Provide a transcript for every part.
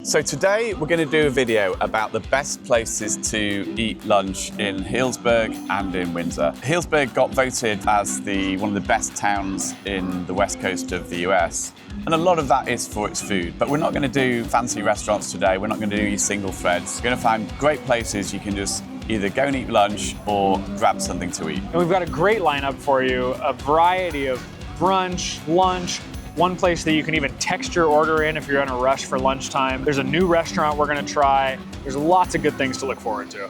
So today we're going to do a video about the best places to eat lunch in Healdsburg and in Windsor. Healdsburg got voted as one of the best towns in the west coast of the US. And a lot of that is for its food. But we're not going to do fancy restaurants today. We're not going to do your single threads. We're going to find great places you can just either go and eat lunch or grab something to eat. And we've got a great lineup for you, a variety of brunch, lunch, one place that you can even text your order in if you're in a rush for lunchtime. There's a new restaurant we're gonna try. There's lots of good things to look forward to.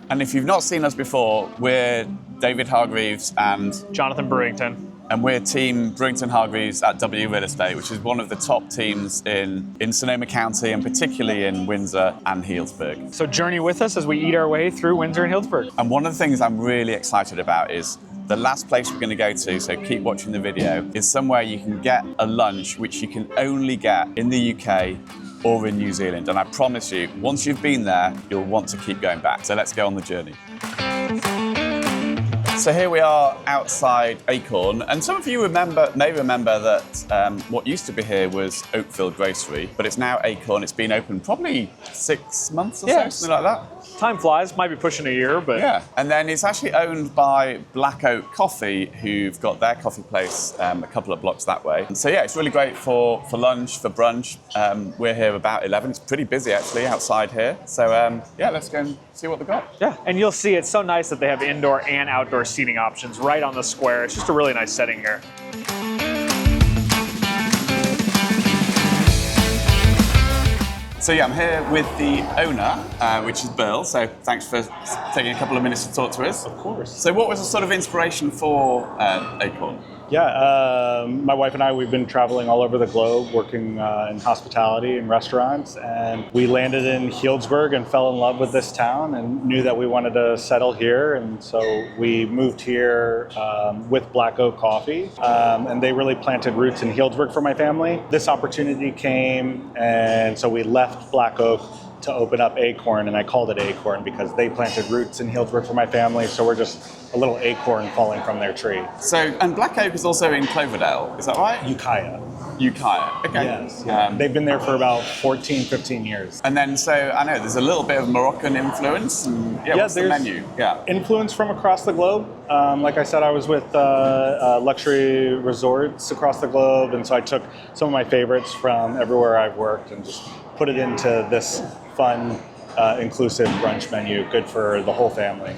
And if you've not seen us before, we're David Hargreaves and Jonathan Burrington. And we're team BruingtonHargreaves at W Real Estate, which is one of the top teams in Sonoma County and particularly in Windsor and Healdsburg. So journey with us as we eat our way through Windsor and Healdsburg. And one of the things I'm really excited about is the last place we're going to go to, so keep watching the video, is somewhere you can get a lunch which you can only get in the UK or in New Zealand. And I promise you, once you've been there, you'll want to keep going back. So let's go on the journey. So here we are outside Acorn, and some of you may remember that what used to be here was Oakville Grocery, but it's now Acorn. It's been open probably 6 months or so, something like that. Time flies, might be pushing a year, but... Yeah, and then it's actually owned by Black Oak Coffee, who've got their coffee place a couple of blocks that way. And so yeah, it's really great for lunch, for brunch. We're here about 11. It's pretty busy actually outside here. So yeah, let's go and see what they've got. Yeah, and you'll see it's so nice that they have indoor and outdoor seating options right on the square. It's just a really nice setting here. So yeah, I'm here with the owner, which is Bill. So thanks for taking a couple of minutes to talk to us. Of course. So what was the sort of inspiration for Acorn? Yeah, my wife and I, we've been traveling all over the globe, working in hospitality and restaurants, and we landed in Healdsburg and fell in love with this town and knew that we wanted to settle here, and so we moved here with Black Oak Coffee, and they really planted roots in Healdsburg for my family. This opportunity came, and so we left Black Oak to open up Acorn, and I called it Acorn because they planted roots in Healdsburg for my family, so we're just a little acorn falling from their tree. So, and Black Oak is also in Cloverdale, is that right? Ukiah. Ukiah, okay. Yes, yeah. They've been there for about 14, 15 years. And then, so I know there's a little bit of Moroccan influence. And, what's the menu? Yeah. Influence from across the globe. Like I said, I was with luxury resorts across the globe, and so I took some of my favorites from everywhere I've worked and just put it into this fun, inclusive brunch menu, good for the whole family.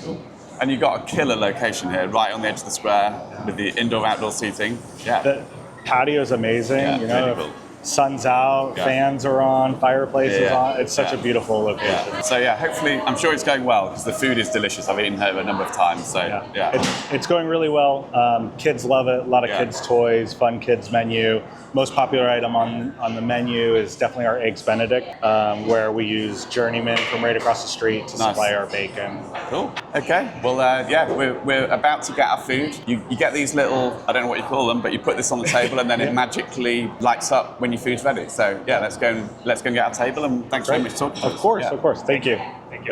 And you've got a killer location here, right on the edge of the square with the indoor-outdoor seating. Yeah. The patio is amazing. Yeah, you know, beautiful. Sun's out, fans are on, fireplace is on. It's such a beautiful location. Yeah. So yeah, hopefully, I'm sure it's going well because the food is delicious. I've eaten here a number of times. So yeah. It's going really well. Kids love it. A lot of kids' toys, fun kids menu. Most popular item on the menu is definitely our Eggs Benedict, where we use Journeyman from right across the street to supply our bacon. Cool. Okay. Well, yeah, we're about to get our food. You get these little, I don't know what you call them, but you put this on the table and then it magically lights up when your food's ready. So yeah, let's go and get our table. And thanks very much for talking to us. Of course. Thank you.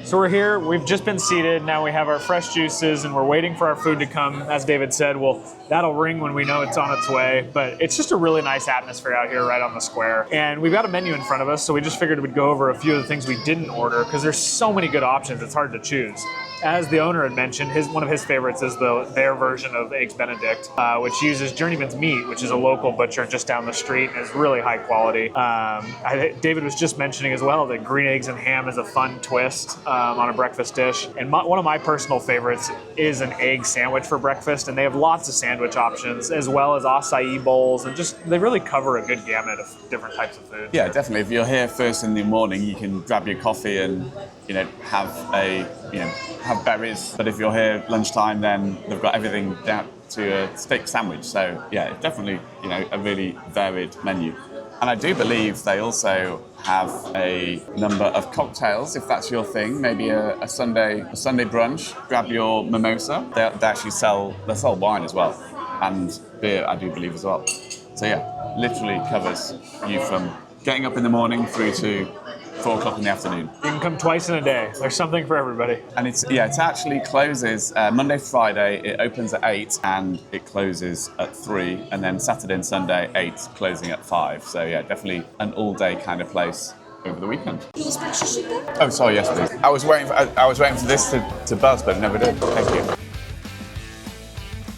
So we're here, we've just been seated, now we have our fresh juices and we're waiting for our food to come. As David said, well, that'll ring when we know it's on its way, but it's just a really nice atmosphere out here right on the square. And we've got a menu in front of us, so we just figured we'd go over a few of the things we didn't order because there's so many good options, it's hard to choose. As the owner had mentioned, one of his favorites is their version of Eggs Benedict, which uses Journeyman's meat, which is a local butcher just down the street and is really high quality. David was just mentioning as well that green eggs and ham is a fun twist on a breakfast dish. And one of my personal favorites is an egg sandwich for breakfast, and they have lots of sandwich options as well as acai bowls, and just they really cover a good gamut of different types of food. Yeah, definitely. If you're here first in the morning, you can grab your coffee and have berries. But if you're here lunchtime, then they've got everything down to a steak sandwich. So yeah, definitely a really varied menu. And I do believe they also have a number of cocktails, if that's your thing. Maybe a Sunday brunch. Grab your mimosa. They actually sell wine as well, and beer, I do believe as well. So yeah, literally covers you from getting up in the morning through to 4 o'clock in the afternoon. You can come twice in a day. There's something for everybody. And it actually closes Monday, Friday. It opens at 8 and it closes at 3. And then Saturday and Sunday, 8, closing at 5. So yeah, definitely an all-day kind of place. over the weekend. Healdsburg shakshuka? Oh, sorry, yes, please. I was waiting for this to buzz, but it never did. Thank you.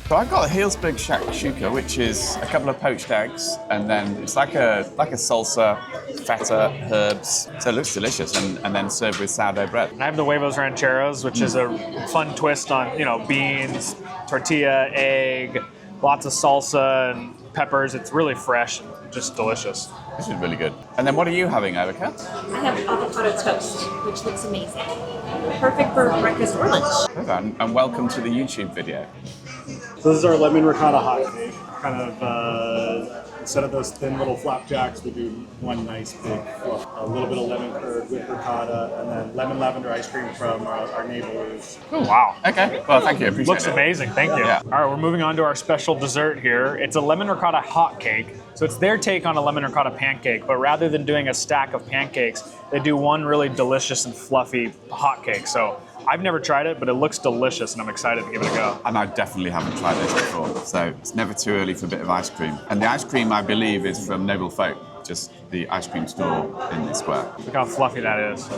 So I got a Healdsburg shakshuka, which is a couple of poached eggs, and then it's like a salsa, feta, herbs. So it looks delicious, and then served with sourdough bread. I have the huevos rancheros, which is a fun twist on, beans, tortilla, egg, lots of salsa and peppers. It's really fresh and just delicious. This is really good. And then what are you having, Erica? I have avocado toast, which looks amazing. Perfect for breakfast or lunch. And welcome to the YouTube video. So this is our lemon ricotta hot cake. Kind of, instead of those thin little flapjacks, we do one nice big fluff. A little bit of lemon curd with ricotta, and then lemon lavender ice cream from our neighbors. Oh, wow. Okay. Well, thank you. Appreciate Looks it. amazing. Thank you. Yeah. All right, we're moving on to our special dessert here. It's a lemon ricotta hot cake. So it's their take on a lemon ricotta pancake, but rather than doing a stack of pancakes, they do one really delicious and fluffy hot cake. So I've never tried it, but it looks delicious, and I'm excited to give it a go. And I definitely haven't tried this before, so it's never too early for a bit of ice cream. And the ice cream, I believe, is from Noble Folk, just the ice cream store in the square. Look how fluffy that is.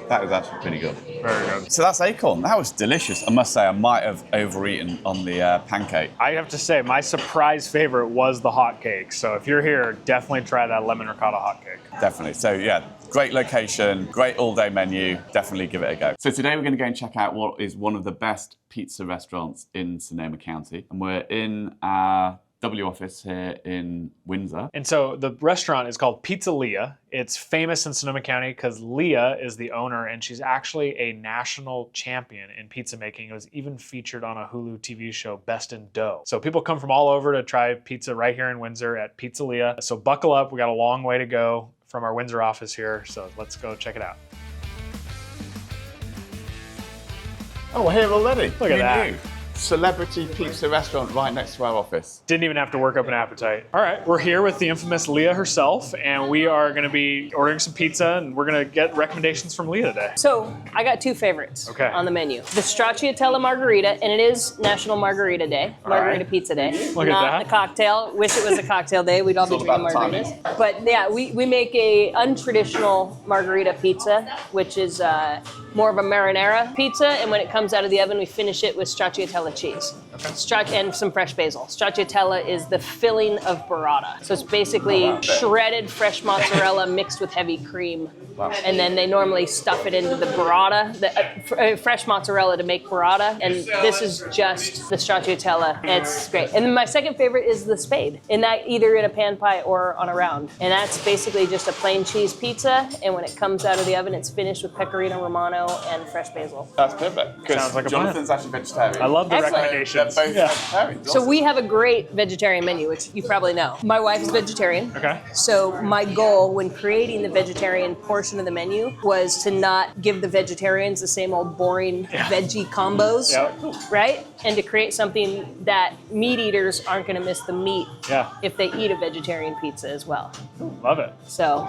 That was actually pretty good. Very good. So that's Acorn. That was delicious. I must say, I might have overeaten on the pancake. I have to say, my surprise favorite was the hot cake. So if you're here, definitely try that lemon ricotta hot cake. Definitely. So yeah, great location, great all-day menu. Definitely give it a go. So today we're going to go and check out what is one of the best pizza restaurants in Sonoma County. And we're in our W office here in Windsor. And so the restaurant is called Pizzalia. It's famous in Sonoma County because Leah is the owner, and she's actually a national champion in pizza making. It was even featured on a Hulu TV show, Best in Dough. So people come from all over to try pizza right here in Windsor at Pizzalia. So buckle up, we got a long way to go from our Windsor office here. So let's go check it out. Oh, we're here already. Look at that. Celebrity pizza restaurant right next to our office. Didn't even have to work up an appetite. All right, we're here with the infamous Leah herself, and we are gonna be ordering some pizza, and we're gonna get recommendations from Leah today. So I got two favorites Okay. on the menu. The Stracciatella Margarita, and it is National Margarita Day, Margarita right. Pizza Day. Look at Not that. the cocktail. Wish it was a cocktail day. We'd all be all drinking about timing. margaritas. But yeah, we make a untraditional margarita pizza, which is more of a marinara pizza, and when it comes out of the oven, we finish it with Stracciatella cheese. And some fresh basil. Stracciatella is the filling of burrata. So it's basically shredded fresh mozzarella mixed with heavy cream. Wow. And then they normally stuff it into the burrata, fresh mozzarella to make burrata. And this is just the Stracciatella. It's great. And then my second favorite is the spade. And that either in a pan pie or on a round. And that's basically just a plain cheese pizza. And when it comes out of the oven, it's finished with pecorino romano and fresh basil. That's perfect. 'Cause Sounds like a Jonathan's actually vegetarian. I love the Excellent. recommendations. They're both vegetarian. So we have a great vegetarian menu, which you probably know. My wife is vegetarian. Okay. So my goal when creating the vegetarian portion of the menu was to not give the vegetarians the same old boring veggie combos, Yep. right? And to create something that meat eaters aren't going to miss the meat Yeah. if they eat a vegetarian pizza as well. Love it. So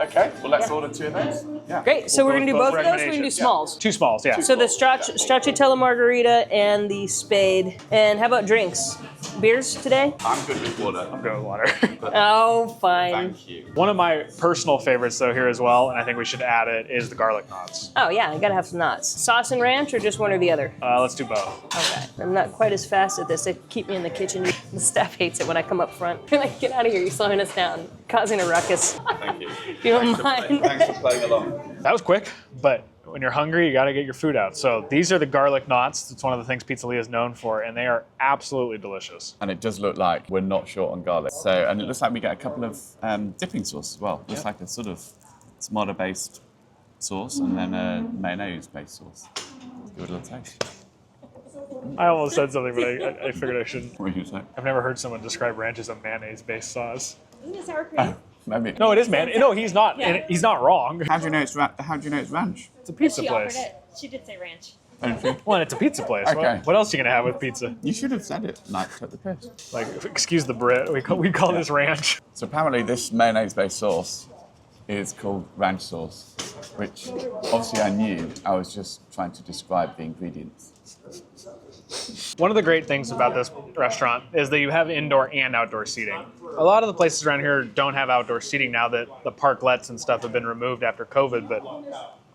Okay, well let's order two of those. Yeah. great. So we're going to do both of those. We're going to do recommendations. smalls. Two smalls, yeah. So the Stracciatella Margarita and the Spade. And how about drinks? Beers today? I'm good with water. I'm going with water. Oh, fine. Thank you. One of my personal favorites, though, here as well, and I think we should add it, is the garlic knots. Oh yeah, I gotta have some nuts. Sauce and ranch or just one or the other? Let's do both. Okay. I'm not quite as fast at this. They keep me in the kitchen. The staff hates it when I come up front. They're like, get out of here, you're slowing us down, causing a ruckus. Thank you. If you don't mind. Thanks for playing along. That was quick, but when you're hungry, you got to get your food out. So these are the garlic knots. It's one of the things Pizzalia is known for, and they are absolutely delicious. And it does look like we're not short on garlic. So, and it looks like we get a couple of dipping sauce as well. Looks like a sort of tomato-based sauce and then a mayonnaise-based sauce. Let's give it a little taste. I almost said something, but I figured I shouldn't. What are you saying? I've never heard someone describe ranch as a mayonnaise-based sauce. Isn't it sour cream? Maybe. No, it is mayonnaise. No, he's not. Yeah. He's not wrong. How do you know it's ranch? It's a pizza She place. offered it. She did say ranch. Don't you? Well, it's a pizza place. Okay. What else are you gonna have with pizza? You should have said it. Like, cut the piss. Like, excuse the Brit. We call this ranch. So apparently this mayonnaise-based sauce is called ranch sauce, which obviously I knew. I was just trying to describe the ingredients. One of the great things about this restaurant is that you have indoor and outdoor seating. A lot of the places around here don't have outdoor seating now that the parklets and stuff have been removed after COVID, but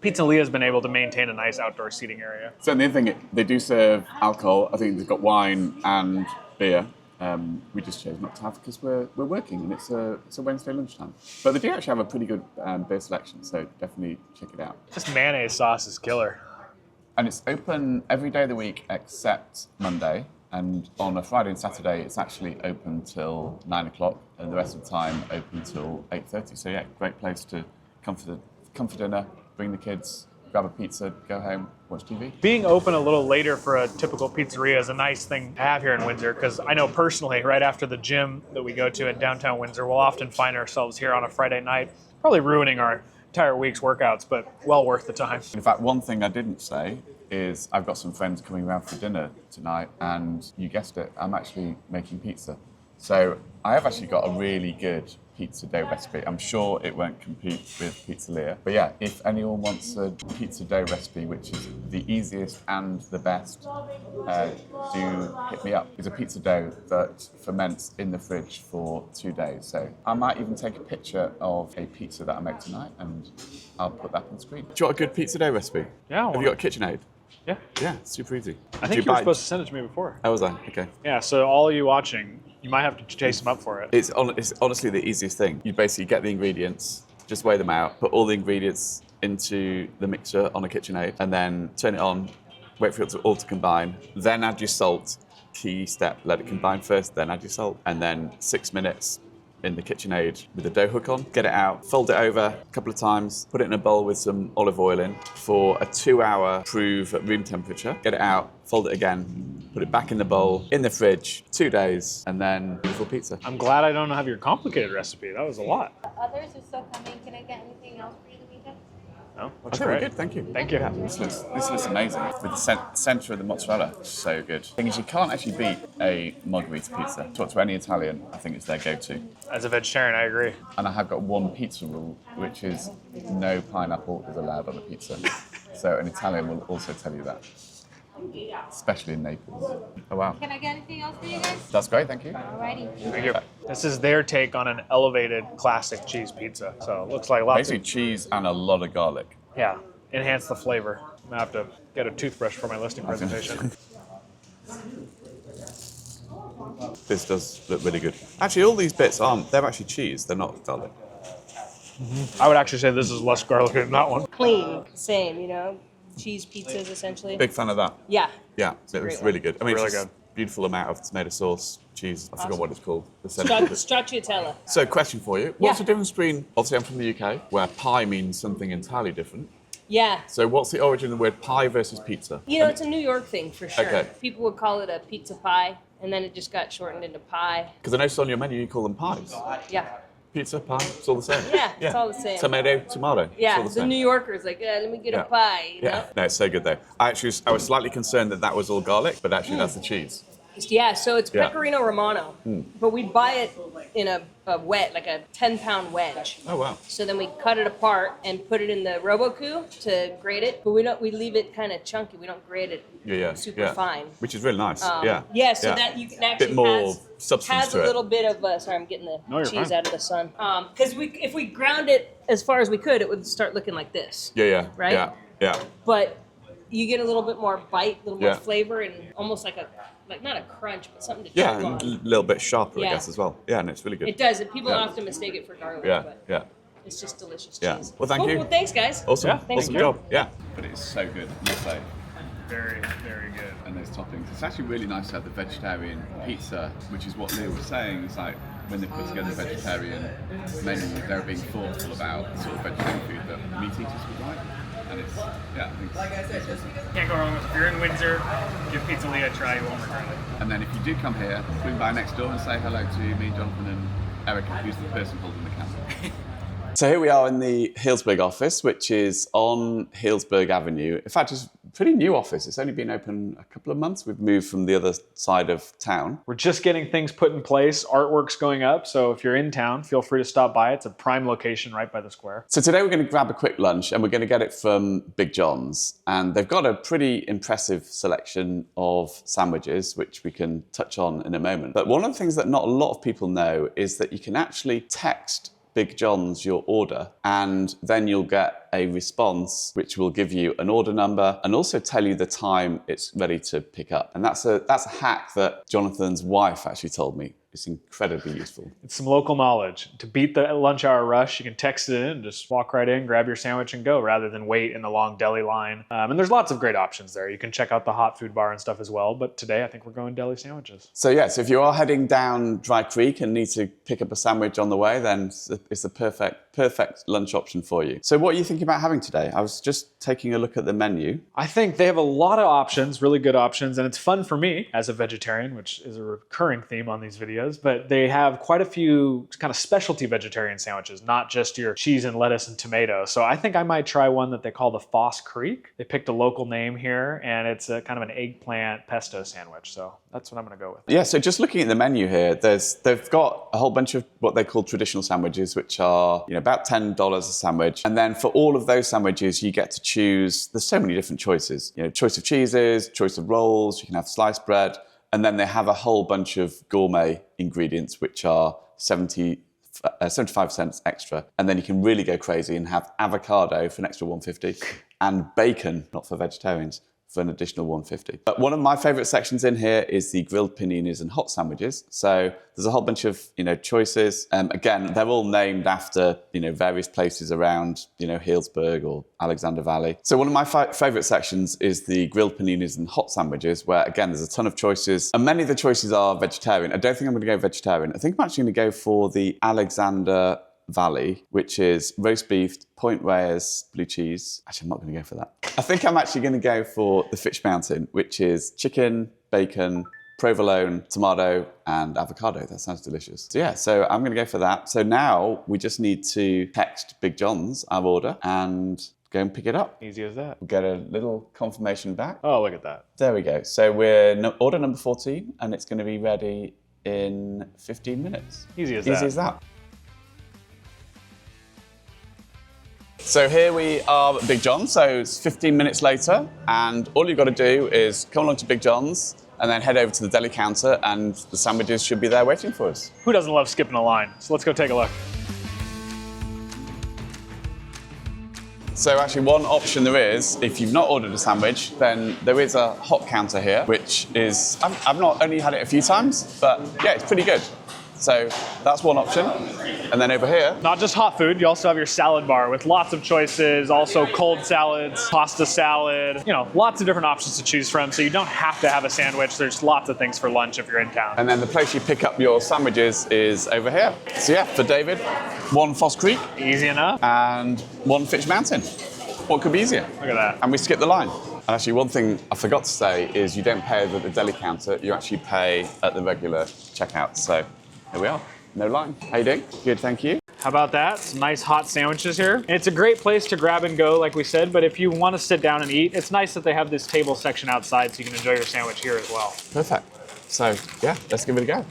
Pizzalia has been able to maintain a nice outdoor seating area. So the other thing, they do serve alcohol. I think they've got wine and beer. We just chose not to have because we're working and it's a Wednesday lunchtime. But they do actually have a pretty good beer selection, so definitely check it out. This mayonnaise sauce is killer. And it's open every day of the week except Monday. And on a Friday and Saturday, it's actually open till 9 o'clock, and the rest of the time open till 8:30. So yeah, great place to come for dinner, bring the kids, grab a pizza, go home, watch TV. Being open a little later for a typical pizzeria is a nice thing to have here in Windsor, because I know personally, right after the gym that we go to in downtown Windsor, we'll often find ourselves here on a Friday night, probably ruining our entire week's workouts, but well worth the time. In fact, one thing I didn't say is I've got some friends coming around for dinner tonight, and you guessed it, I'm actually making pizza. So I have actually got a really good pizza dough recipe. I'm sure it won't compete with Pizzalia. But yeah, if anyone wants a pizza dough recipe, which is the easiest and the best, do hit me up. It's a pizza dough that ferments in the fridge for 2 days. So I might even take a picture of a pizza that I make tonight and I'll put that on screen. Do you want a good pizza dough recipe? Yeah. Have you got a KitchenAid? Yeah. Yeah, super easy. I think you were supposed to send it to me before. Oh, was I? Okay. Yeah, so all of you watching, you might have to chase them up for it. It's honestly the easiest thing. You basically get the ingredients, just weigh them out, put all the ingredients into the mixer on a KitchenAid, and then turn it on, wait for it all to combine, then add your salt. Key step, let it combine first, then add your salt, and then 6 minutes in the KitchenAid with the dough hook on. Get it out, fold it over a couple of times, put it in a bowl with some olive oil in for a 2-hour prove at room temperature. Get it out, fold it again, put it back in the bowl, in the fridge, 2 days, and then beautiful pizza. I'm glad I don't have your complicated recipe. That was a lot. Others are still coming. Can I get anything else for you, Louisa? No, I that's think we're great. good, thank you. Thank you. Yeah, this looks amazing. With the centre of the mozzarella, so good. The thing is, you can't actually beat a margherita pizza. Talk to any Italian, I think it's their go-to. As a vegetarian, I agree. And I have got one pizza rule, which is no pineapple is allowed on a pizza. So an Italian will also tell you that, especially in Naples. Oh wow. Can I get anything else for you guys? That's great, thank you. Alrighty. Thank you. This is their take on an elevated classic cheese pizza. So it looks like lots Basically cheese and a lot of garlic. yeah, enhance the flavor. I'm gonna have to get a toothbrush for my listing presentation. This does look really good. Actually, all these bits they're actually cheese, they're not garlic. I would actually say this is less garlic than that one. Clean, same, you know, cheese pizzas essentially. Big fan of that. Yeah. Yeah, it was great really good. I mean, Really it's just good. beautiful amount of tomato sauce, cheese. I forgot what it's called. The centre Stra- of it. stracciatella. So, question for you. What's Yeah. the difference between, obviously I'm from the UK, where pie means something entirely different. Yeah. So what's the origin of the word pie versus pizza? You know, it's a New York thing for sure. Okay. People would call it a pizza pie, and then it just got shortened into pie. Because I noticed on your menu you call them pies. Yeah. Pizza, pie, it's all the same. Yeah, it's all the same. Tomato, tomato. it's Yeah, all the the same. New Yorker's like, let me get Yeah. a pie, you know? Yeah, no, it's so good though. I was slightly concerned that was all garlic, but actually that's the cheese. Yeah, so it's Yeah. Pecorino Romano, but we buy it in a wedge, like a 10-pound wedge. Oh wow. So then we cut it apart and put it in the Roboku to grate it, but we leave it kind of chunky. We don't grate it super fine. Which is really nice. Yeah, so that you can actually bit more has, substance has to a it. little bit of sorry, I'm getting the No, you're cheese fine. out of the sun. Because if we ground it as far as we could, it would start looking like this. Yeah. Right? Yeah. But you get a little bit more bite, a little more Yeah. flavor, and almost like not a crunch, but something to Yeah, chew on. and a little bit sharper, I Yeah. guess, as well. Yeah, and it's really good. It does. And people Yeah. often mistake it for garlic, Yeah, but yeah. it's just delicious Yeah. cheese. Well, thank Cool. you. Well, thanks, guys. Awesome. Yeah, thank awesome you. job. Yeah. But it's so good, I must say. Very, very good. And those toppings. It's actually really nice to have the vegetarian pizza, which is what Lou was saying. It's like when they put together the vegetarian menu, they're being thoughtful about the sort of vegetarian food that meat eaters would like. And it's, I think it's Can't go wrong with it. If you're in Windsor, give Pizzalia a try. You won't regret it. And then if you do come here, swing by next door and say hello to me, Jonathan, and Erica, who's the person holding the camera. So here we are in the Healdsburg office, which is on Healdsburg Avenue. In fact, just pretty new office. It's only been open a couple of months. We've moved from the other side of town. We're just getting things put in place. Artwork's going up, so if you're in town, feel free to stop by. It's a prime location right by the square. So today we're going to grab a quick lunch, and we're going to get it from Big John's. And they've got a pretty impressive selection of sandwiches, which we can touch on in a moment. But one of the things that not a lot of people know is that you can actually text Big John's your order, and then you'll get a response which will give you an order number and also tell you the time it's ready to pick up. And that's a hack that Jonathan's wife actually told me. It's incredibly useful. It's some local knowledge. To beat the lunch hour rush, you can text it in and just walk right in, grab your sandwich and go, rather than wait in the long deli line. And there's lots of great options there. You can check out the hot food bar and stuff as well, but today I think we're going deli sandwiches. So yeah, so if you are heading down Dry Creek and need to pick up a sandwich on the way, then it's the perfect lunch option for you. So what are you thinking about having today? I was just taking a look at the menu. I think they have a lot of options, really good options, and it's fun for me as a vegetarian, which is a recurring theme on these videos, but they have quite a few kind of specialty vegetarian sandwiches, not just your cheese and lettuce and tomato. So I think I might try one that they call the Foss Creek. They picked a local name here, and it's a kind of an eggplant pesto sandwich. So that's what I'm gonna go with. Yeah, so just looking at the menu here, they've got a whole bunch of what they call traditional sandwiches, which are about $10 a sandwich. And then for all of those sandwiches, you get to choose, there's so many different choices. Choice of cheeses, choice of rolls, you can have sliced bread, and then they have a whole bunch of gourmet ingredients, which are 75 cents extra. And then you can really go crazy and have avocado for an extra $1.50 and bacon, not for vegetarians, for an additional $1.50. But one of my favorite sections in here is the grilled paninis and hot sandwiches. So there's a whole bunch of choices. Again, they're all named after various places around Healdsburg or Alexander Valley. So one of my favorite sections is the grilled paninis and hot sandwiches, where again there's a ton of choices, and many of the choices are vegetarian. I don't think I'm going to go vegetarian. I think I'm actually going to go for the Alexander Valley, which is roast beef, Point Reyes, blue cheese. Actually, I'm not going to go for that. I think I'm actually going to go for the Fish Mountain, which is chicken, bacon, provolone, tomato, and avocado. That sounds delicious. So yeah, so I'm going to go for that. So now we just need to text Big John's our order and go and pick it up. Easy as that. We'll get a little confirmation back. Oh, look at that. There we go. So we're order number 14, and it's going to be ready in 15 minutes. Easy as that. Easy as that. So here we are at Big John's, so it's 15 minutes later, and all you've got to do is come along to Big John's and then head over to the deli counter, and the sandwiches should be there waiting for us. Who doesn't love skipping a line? So let's go take a look. So actually one option there is, if you've not ordered a sandwich, then there is a hot counter here, which is, I've not only had it a few times, but yeah, it's pretty good. So that's one option. And then over here, not just hot food, you also have your salad bar with lots of choices, also cold salads, pasta salad, lots of different options to choose from. So you don't have to have a sandwich. There's lots of things for lunch if you're in town. And then the place you pick up your sandwiches is over here. So yeah, for David, one Foss Creek. Easy enough. And one Fish Mountain. What could be easier? Look at that. And we skip the line. And actually one thing I forgot to say is you don't pay at the deli counter, you actually pay at the regular checkout. So here we are, no line. How you doing? Good, thank you. How about that? Some nice hot sandwiches here. And it's a great place to grab and go, like we said, but if you want to sit down and eat, it's nice that they have this table section outside so you can enjoy your sandwich here as well. Perfect. So yeah, let's give it a go.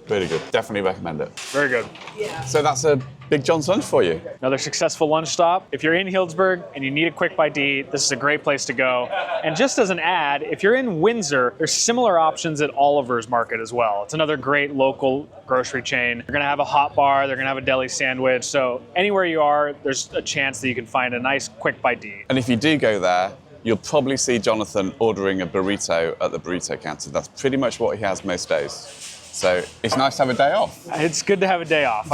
Really good. Definitely recommend it. Very good. Yeah. So that's a Big John's lunch for you. Another successful lunch stop. If you're in Healdsburg and you need a quick bite to eat, this is a great place to go. And just as an ad, if you're in Windsor, there's similar options at Oliver's Market as well. It's another great local grocery chain. They're gonna have a hot bar, they're gonna have a deli sandwich. So anywhere you are, there's a chance that you can find a nice quick bite to eat. And if you do go there, you'll probably see Jonathan ordering a burrito at the burrito counter. That's pretty much what he has most days. So it's nice to have a day off. It's good to have a day off.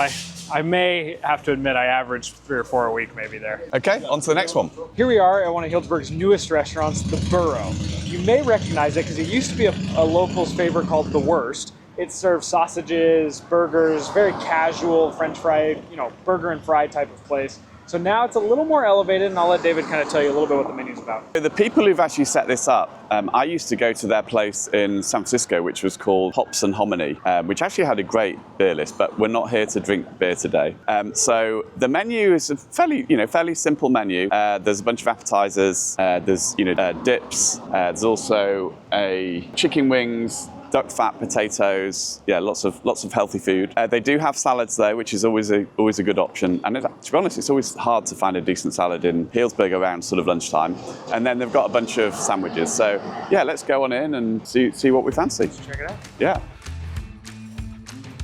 I may have to admit I average 3 or 4 a week maybe there. Okay, on to the next one. Here we are at one of Healdsburg's newest restaurants, the Burrow. You may recognize it because it used to be a local's favorite called The Worst. It serves sausages, burgers, very casual French fry, burger and fry type of place. So now it's a little more elevated, and I'll let David kind of tell you a little bit what the menu's about. The people who've actually set this up, I used to go to their place in San Francisco, which was called Hops and Hominy, which actually had a great beer list, but we're not here to drink beer today. So the menu is a fairly simple menu. There's a bunch of appetizers, there's dips, there's also a chicken wings, duck fat, potatoes, lots of healthy food. They do have salads though, which is always a good option. And to be honest, it's always hard to find a decent salad in Healdsburg around sort of lunchtime. And then they've got a bunch of sandwiches. So yeah, let's go on in and see what we fancy. Check it out. Yeah.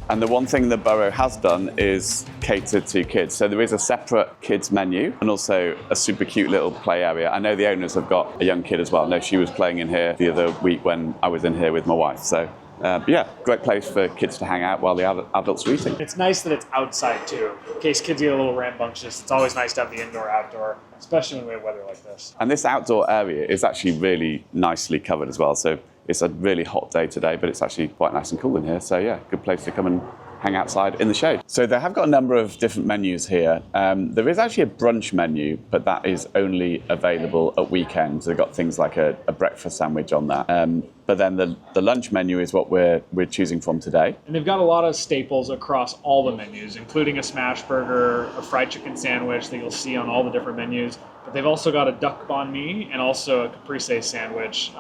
And the one thing that Burrow has done is cater to kids. So there is a separate kids menu and also a super cute little play area. I know the owners have got a young kid as well. No, she was playing in here the other week when I was in here with my wife. So great place for kids to hang out while the adults are eating. It's nice that it's outside too. In case kids get a little rambunctious, it's always nice to have the indoor-outdoor, especially when we have weather like this. And this outdoor area is actually really nicely covered as well. So it's a really hot day today, but it's actually quite nice and cool in here. So yeah, good place to come and hang outside in the shade. So they have got a number of different menus here. There is actually a brunch menu, but that is only available at weekends. They've got things like a breakfast sandwich on that. But then the lunch menu is what we're choosing from today. And they've got a lot of staples across all the menus, including a smash burger, a fried chicken sandwich that you'll see on all the different menus. But they've also got a duck banh mi and also a caprese sandwich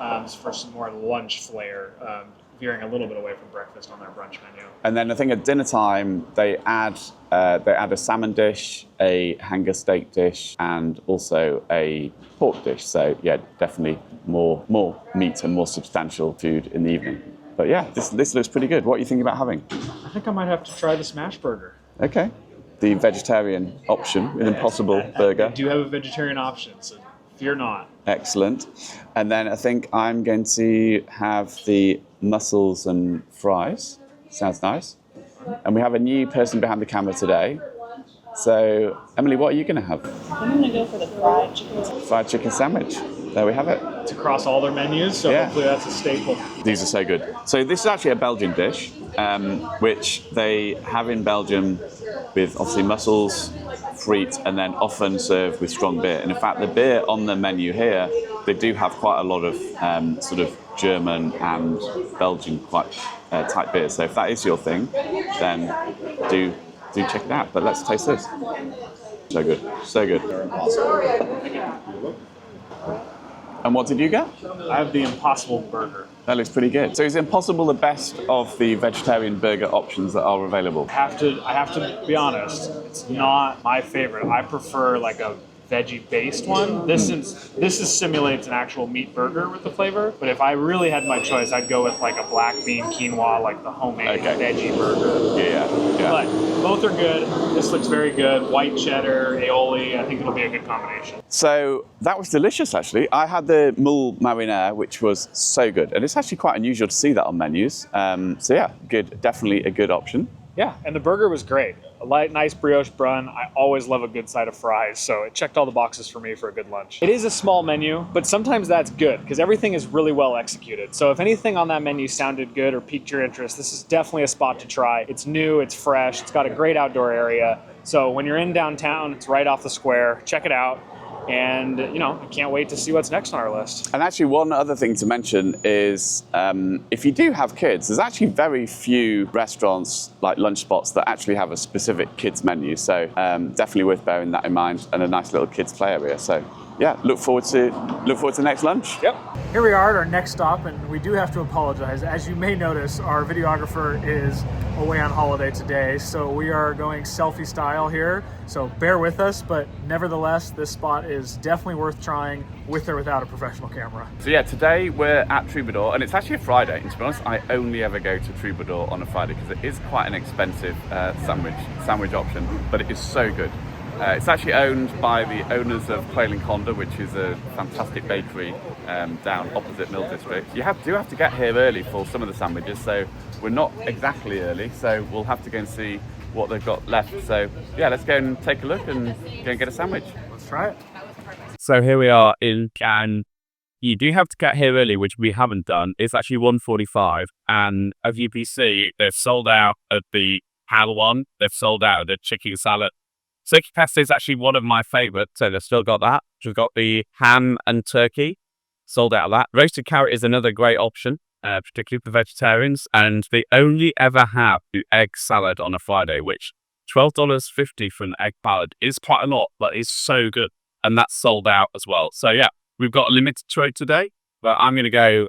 for some more lunch flair, veering a little bit away from breakfast on their brunch menu. And then I think at dinner time they add a salmon dish, a hanger steak dish, and also a pork dish. So yeah, definitely more meat and more substantial food in the evening. But yeah, this looks pretty good. What are you thinking about having? I think I might have to try the smash burger. Okay. The vegetarian option with Impossible Burger. I do have a vegetarian option, so fear not. Excellent. And then I think I'm going to have the mussels and fries. Sounds nice. And we have a new person behind the camera today. So, Emily, what are you going to have? I'm going to go for the fried chicken. Fried chicken sandwich. There we have it. It's across all their menus, so hopefully that's a staple. These are so good. So this is actually a Belgian dish, which they have in Belgium with obviously mussels, frites, and then often served with strong beer. And in fact, the beer on the menu here, they do have quite a lot of sort of German and Belgian quite type beers. So if that is your thing, then do check it out. But let's taste this. So good, so good. And what did you get? I have the Impossible Burger. That looks pretty good. So is Impossible the best of the vegetarian burger options that are available? I have to be honest, it's not my favorite. I prefer like a veggie-based one. This simulates an actual meat burger with the flavor, but if I really had my choice, I'd go with like a black bean quinoa, like the homemade veggie burger. Yeah. But both are good. This looks very good. White cheddar, aioli. I think it'll be a good combination. So that was delicious, actually. I had the moule marinaire, which was so good, and it's actually quite unusual to see that on menus. So yeah, good. Definitely a good option. Yeah, and the burger was great. A light, nice brioche bun. I always love a good side of fries, so it checked all the boxes for me for a good lunch. It is a small menu, but sometimes that's good because everything is really well executed. So if anything on that menu sounded good or piqued your interest, this is definitely a spot to try. It's new, it's fresh, it's got a great outdoor area. So when you're in downtown, it's right off the square. Check it out. And, I can't wait to see what's next on our list. And actually, one other thing to mention is if you do have kids, there's actually very few restaurants, like lunch spots, that actually have a specific kids menu. So definitely worth bearing that in mind, and a nice little kids play area. So yeah, look forward to next lunch. Yep. Here we are at our next stop, and we do have to apologize. As you may notice, our videographer is away on holiday today, so we are going selfie style here. So bear with us, but nevertheless, this spot is definitely worth trying with or without a professional camera. So yeah, today we're at Trouidor, and it's actually a Friday. And to be honest, I only ever go to Trouidor on a Friday because it is quite an expensive sandwich option, but it is so good. It's actually owned by the owners of Quail and Conda, which is a fantastic bakery down opposite Mill District. You do have to get here early for some of the sandwiches, so we're not exactly early, so we'll have to go and see what they've got left. So yeah, let's go and take a look and go and get a sandwich. Let's try it. So here we are in Cannes. You do have to get here early, which we haven't done. It's actually 1:45, and as you can see, they've sold out at the Hal one, they've sold out at the chicken salad, Turkey pesto is actually one of my favourites, so they've still got that. We've got the ham and turkey, sold out of that. Roasted carrot is another great option, particularly for vegetarians. And they only ever have the egg salad on a Friday, which $12.50 for an egg salad is quite a lot, but it's so good. And that's sold out as well. So yeah, we've got a limited trade today, but I'm gonna go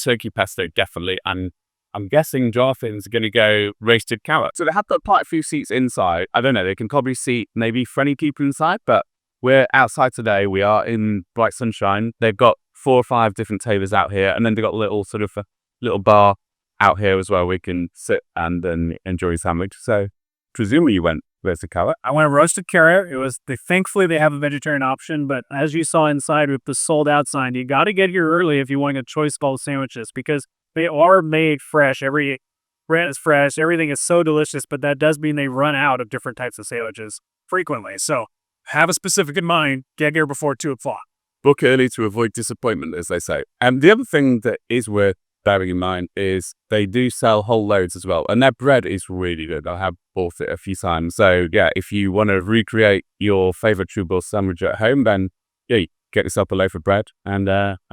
turkey pesto definitely, and I'm guessing Jonathan's going to go roasted carrot. So they have got quite a few seats inside. I don't know, they can probably seat maybe 20 people inside, but we're outside today. We are in bright sunshine. They've got 4 or 5 different tables out here, and then they've got a little sort of a little bar out here as well. We can sit and then enjoy a sandwich. So presumably you went roasted carrot. I went roasted carrot. Thankfully they have a vegetarian option, but as you saw inside with the sold out sign, you got to get here early if you want a choice bowl sandwiches, because they are made fresh. Every bread is fresh. Everything is so delicious, but that does mean they run out of different types of sandwiches frequently. So have a specific in mind. Get here before 2 o'clock. Book early to avoid disappointment, as they say. And the other thing that is worth bearing in mind is they do sell whole loads as well. And their bread is really good. I have bought it a few times. So yeah, if you want to recreate your favorite Trouidor sandwich at home, then yeah, get yourself a loaf of bread and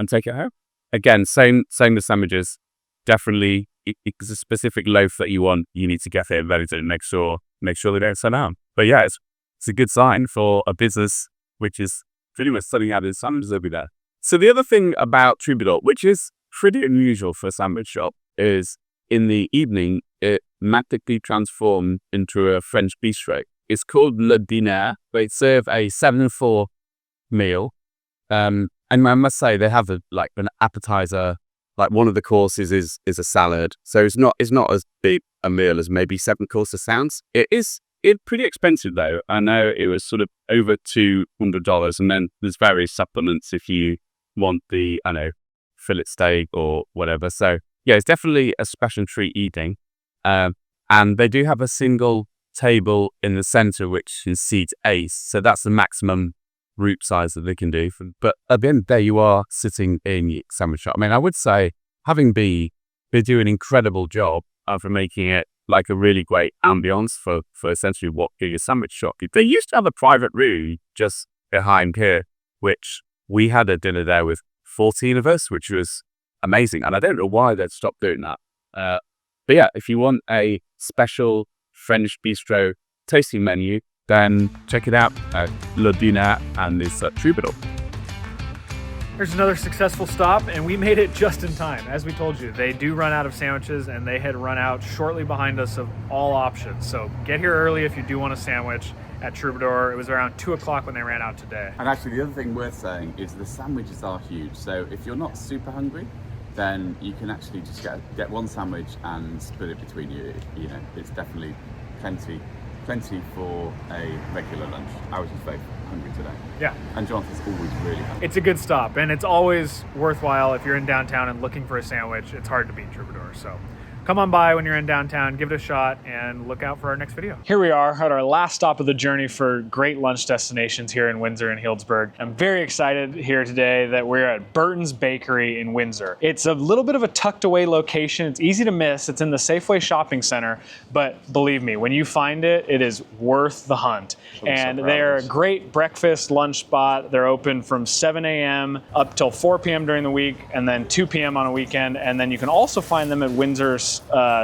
take it home. Again, same the sandwiches. Definitely, if it's a specific loaf that you want, you need to get it ready to make sure they don't sell out. But yeah, it's a good sign for a business which is pretty much selling out its sandwiches over there. So the other thing about Trouidor, which is pretty unusual for a sandwich shop, is in the evening, it magically transformed into a French bistro. It's called Le Dîner. They serve a 7-4 meal. And I must say, they have an appetizer. Like one of the courses is a salad, so it's not as big a meal as maybe 7 courses sounds. It's pretty expensive though. I know it was sort of over $200, and then there's various supplements if you want the fillet steak or whatever. So yeah, it's definitely a special treat eating. And they do have a single table in the center which can seat 8, so that's the maximum group size that they can do. But at the end of the day, you are sitting in your sandwich shop. I mean, I would say having they do an incredible job of making it like a really great ambience for essentially what being a sandwich shop. They used to have a private room just behind here, which we had a dinner there with 14 of us, which was amazing. And I don't know why they'd stopped doing that. But yeah, if you want a special French bistro tasting menu, then check it out at Le Dîner and it's at Trouidor. Here's another successful stop, and we made it just in time. As we told you, they do run out of sandwiches, and they had run out shortly behind us of all options. So get here early if you do want a sandwich at Trouidor. It was around 2 o'clock when they ran out today. And actually, the other thing worth saying is the sandwiches are huge. So if you're not super hungry, then you can actually just get one sandwich and split it between you. You know, it's definitely plenty for a regular lunch. I was just very hungry today. Yeah. And Jonathan's always really hungry. It's a good stop, and it's always worthwhile if you're in downtown and looking for a sandwich. It's hard to beat Trouidor, so come on by when you're in downtown, give it a shot, and look out for our next video. Here we are at our last stop of the journey for great lunch destinations here in Windsor and Healdsburg. I'm very excited here today that we're at Burtons Bakery in Windsor. It's a little bit of a tucked away location. It's easy to miss. It's in the Safeway Shopping Center, but believe me, when you find it, it is worth the hunt. And they're a great breakfast lunch spot. They're open from 7 a.m. up till 4 p.m. during the week, and then 2 p.m. on a weekend. And then you can also find them at Windsor's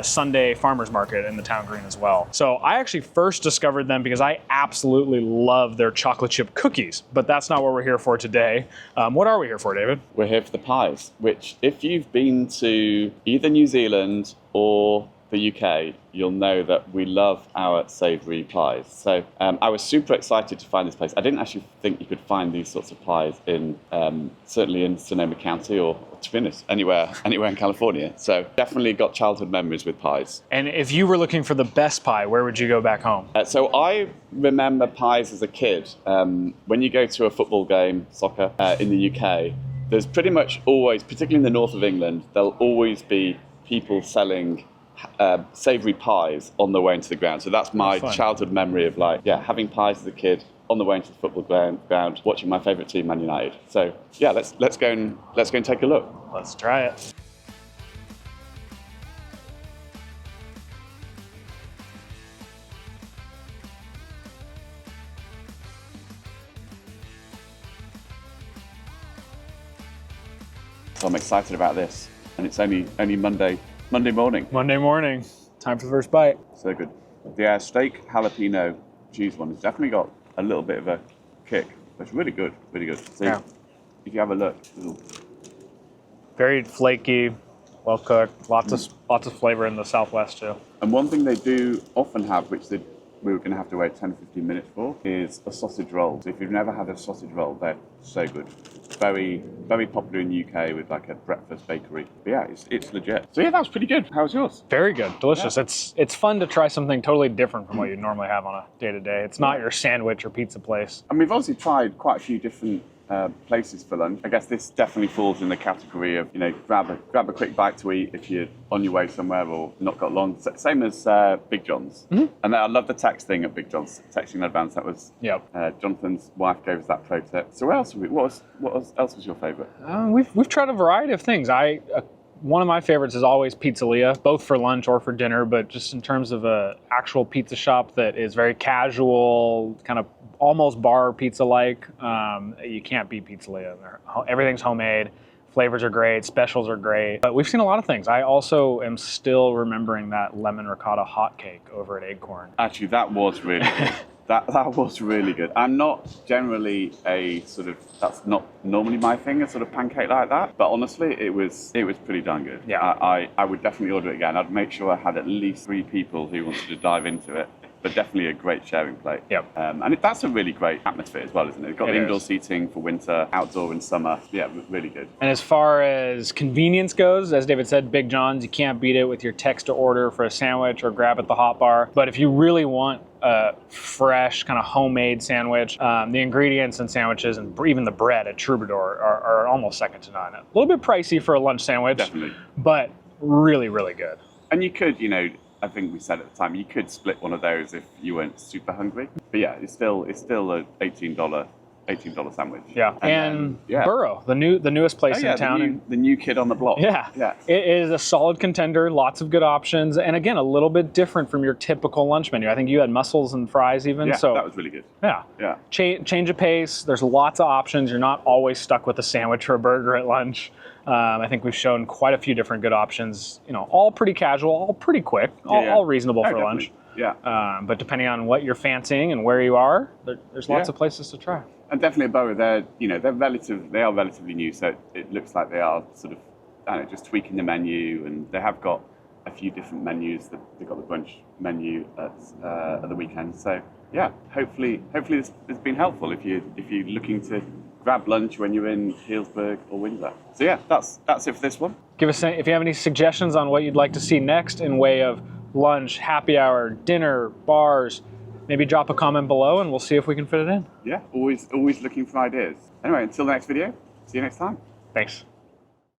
Sunday farmers market in the town green as well. So I actually first discovered them because I absolutely love their chocolate chip cookies, but that's not what we're here for today. What are we here for, David? We're here for the pies, which if you've been to either New Zealand or the UK, you'll know that we love our savoury pies. So I was super excited to find this place. I didn't actually think you could find these sorts of pies in, certainly in Sonoma County or, to be honest, anywhere in California. So definitely got childhood memories with pies. And if you were looking for the best pie, where would you go back home? So I remember pies as a kid. When you go to a football game, soccer, in the UK, there's pretty much always, particularly in the north of England, there'll always be people selling savoury pies on the way into the ground. So that's my childhood memory of having pies as a kid on the way into the football ground, watching my favourite team, Man United. So yeah, let's go and take a look. Let's try it. So I'm excited about this. And it's only Monday morning. Monday morning, time for the first bite. So good. The steak jalapeno cheese one has definitely got a little bit of a kick. It's really good, really good. So Yeah. if you have a look, Very flaky, well cooked, lots of flavor in the Southwest too. and one thing they do often have, which we were going to have to wait 10, 15 minutes for, is a sausage roll. So if you've never had a sausage roll, they're so good. Very, very popular in the UK with like a breakfast bakery. But yeah, it's legit. So yeah, that was pretty good. How was yours? Very good, delicious. Yeah. It's fun to try something totally different from what you normally have on a day-to-day. It's not your sandwich or pizza place. And we've obviously tried quite a few different places for lunch. I guess this definitely falls in the category of, grab a quick bite to eat if you're on your way somewhere or not got long. Same as Big John's. Mm-hmm. And I love the text thing at Big John's, texting in advance. That was Jonathan's wife gave us that pro tip. So what else was your favourite? We've tried a variety of things. One of my favorites is always Pizzalia, both for lunch or for dinner, but just in terms of a actual pizza shop that is very casual, kind of almost bar pizza-like. You can't beat Pizzalia. Everything's homemade. Flavors are great. Specials are great. But we've seen a lot of things. I also am still remembering that lemon ricotta hot cake over at Acorn. Actually, that was really good. That was really good. I'm not generally that's not normally my thing, a sort of pancake like that. But honestly, it was pretty darn good. Yeah. I would definitely order it again. I'd make sure I had at least 3 people who wanted to dive into it. But definitely a great sharing plate. Yep. And that's a really great atmosphere as well, isn't it? It's got indoor seating for winter, outdoor in summer. Yeah, really good. And as far as convenience goes, as David said, Big John's, you can't beat it with your text to order for a sandwich or grab at the hot bar. But if you really want a fresh, kind of homemade sandwich, the ingredients and sandwiches and even the bread at Trouidor are almost second to none. A little bit pricey for a lunch sandwich, Definitely. But really, really good. And you could, I think we said at the time, you could split one of those if you weren't super hungry. But yeah, it's still a $18 sandwich. Yeah, and Burrow, the newest place in town. The new kid on the block. Yeah, it is a solid contender, lots of good options, and again, a little bit different from your typical lunch menu. I think you had mussels and fries even. Yeah, so that was really good. Yeah. Change of pace, there's lots of options. You're not always stuck with a sandwich or a burger at lunch. I think we've shown quite a few different good options, all pretty casual, all pretty quick, all reasonable for lunch. Yeah. But depending on what you're fancying and where you are, there's lots of places to try. And definitely at Burrow, they are relatively new, so it looks like they are sort of, just tweaking the menu, and they have got a few different menus. They've got the brunch menu at the weekend. So yeah, hopefully this has been helpful if you're looking to grab lunch when you're in Healdsburg or Windsor. So yeah, that's it for this one. Give us if you have any suggestions on what you'd like to see next in way of lunch, happy hour, dinner, bars. Maybe drop a comment below and we'll see if we can fit it in. Yeah, always looking for ideas. Anyway, until the next video, see you next time. Thanks.